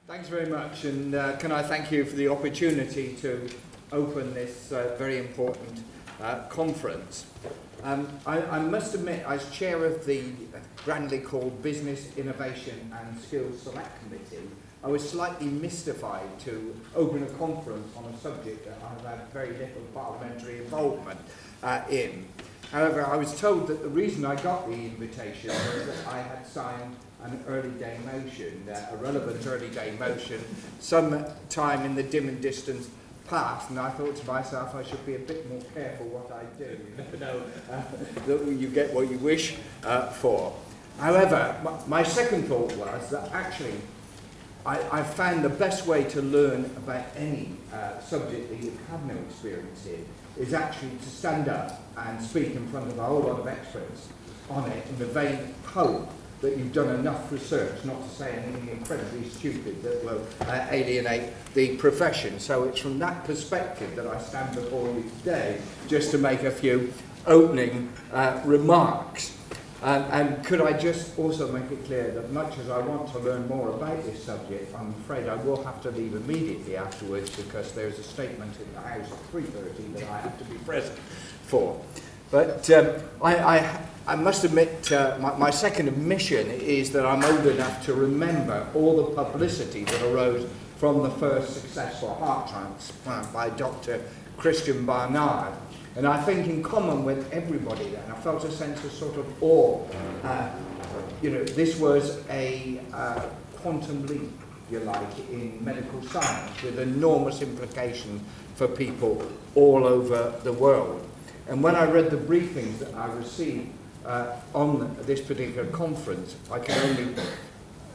Thanks very much, and can I thank you for the opportunity to open this very important conference. I must admit, as chair of the grandly called Business Innovation and Skills Select Committee, I was slightly mystified to open a conference on a subject that I've had very little parliamentary involvement in. However, I was told that the reason I got the invitation was that I had signed an early day motion, a relevant early day motion, some time in the dim and distant past, and I thought to myself I should be a bit more careful what I do. You never know that you get what you wish for. However, my second thought was that actually I found the best way to learn about any subject that you have no experience in is actually to stand up and speak in front of a whole lot of experts on it in the vain hope that you've done enough research not to say anything incredibly stupid that will alienate the profession. So it's from that perspective that I stand before you today just to make a few opening remarks. And could I just also make it clear that much as I want to learn more about this subject, I'm afraid I will have to leave immediately afterwards because there's a statement in the House at 3:30 that I have to be present for. But I must admit, my second admission is that I'm old enough to remember all the publicity that arose from the first successful heart transplant by Dr. Christian Barnard. And I think in common with everybody then, I felt a sense of sort of awe. This was a quantum leap, you like, in medical science with enormous implications for people all over the world. And when I read the briefings that I received on this particular conference, I can only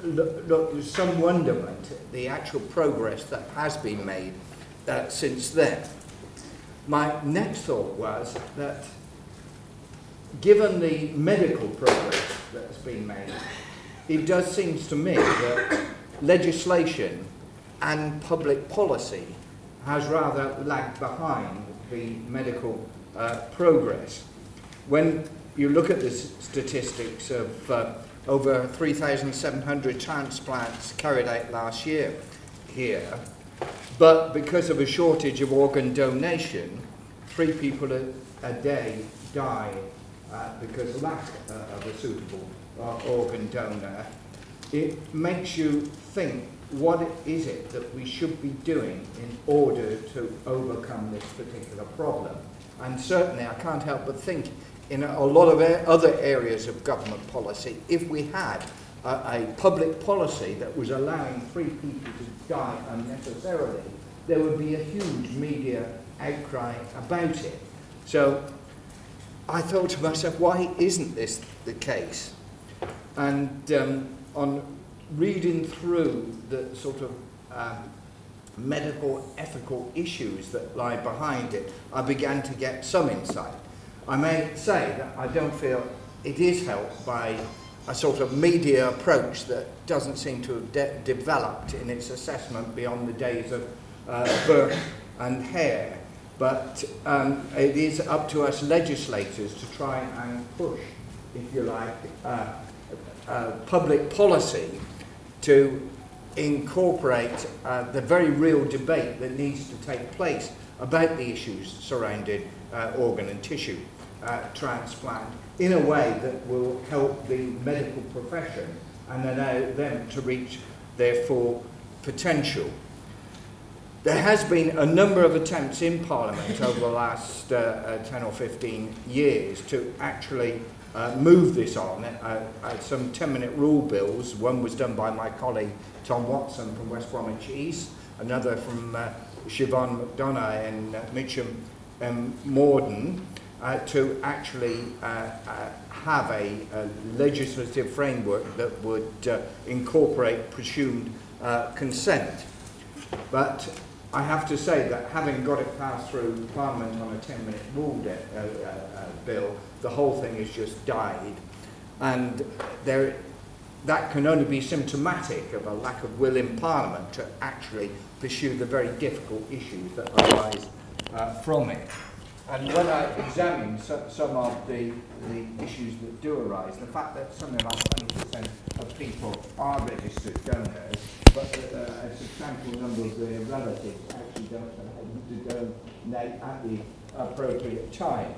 look with some wonderment at the actual progress that has been made since then. My next thought was that given the medical progress that has been made, it does seem to me that legislation and public policy has rather lagged behind the medical progress. When you look at the statistics of over 3,700 transplants carried out last year here, but because of a shortage of organ donation, 3 people a day die because of lack of a suitable organ donor. It makes you think, what is it that we should be doing in order to overcome this particular problem? And certainly I can't help but think in a lot of other areas of government policy, if we had a public policy that was allowing 3 people to die unnecessarily, there would be a huge media outcry about it. So I thought to myself, why isn't this the case? And on reading through the sort of medical ethical issues that lie behind it, I began to get some insight. I may say that I don't feel it is helped by a sort of media approach that doesn't seem to have developed in its assessment beyond the days of birth and hair. But it is up to us legislators to try and push, if you like, public policy to incorporate the very real debate that needs to take place about the issues surrounding organ and tissue transplant in a way that will help the medical profession and allow them to reach their full potential. There has been a number of attempts in Parliament over the last 10 or 15 years to actually move this on. Some 10-minute rule bills. One was done by my colleague Tom Watson from West Bromwich East, another from Siobhan McDonough and Mitcham Morden, to actually have a legislative framework that would incorporate presumed consent. But I have to say that having got it passed through Parliament on a 10-minute rule bill, the whole thing has just died. And that can only be symptomatic of a lack of will in Parliament to actually pursue the very difficult issues that arise from it. And when I examine some of the issues that do arise, the fact that something like 20% of people are registered donors, but that a substantial number of their relatives actually don't allow them to donate at the appropriate time.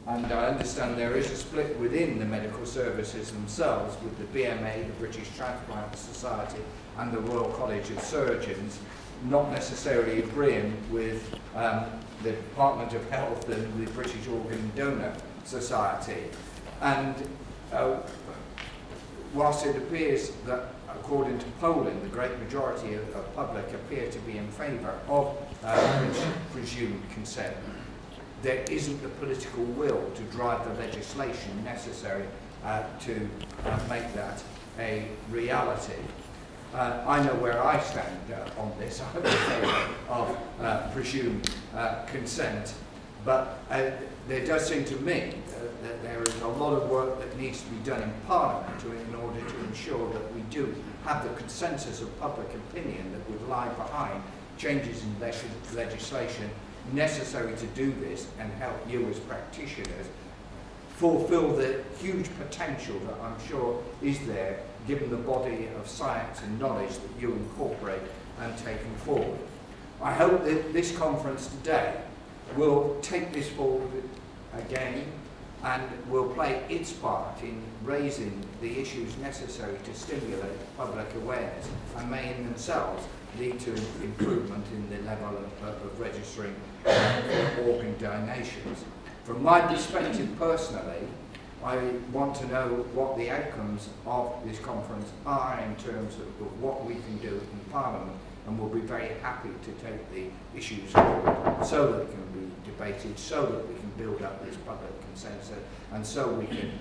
And I understand there is a split within the medical services themselves, with the BMA, the British Transplant Society, and the Royal College of Surgeons not necessarily agreeing with the Department of Health and the British Organ Donor Society. And whilst it appears that, according to polling, the great majority of the public appear to be in favour of presumed consent, there isn't the political will to drive the legislation necessary to make that a reality. I know where I stand on this. I'm in favour of presumed consent, but there does seem to me that there is a lot of work that needs to be done in Parliament in order to ensure that we do have the consensus of public opinion that would lie behind changes in legislation necessary to do this and help you as practitioners fulfil the huge potential that I'm sure is there, given the body of science and knowledge that you incorporate and taken forward. I hope that this conference today will take this forward again and will play its part in raising the issues necessary to stimulate public awareness and may in themselves lead to improvement in the level of registering for organ donations. From my perspective personally, I want to know what the outcomes of this conference are in terms of what we can do in Parliament, and we'll be very happy to take the issues forward so that they can be debated, so that we can build up this public consensus, and so we can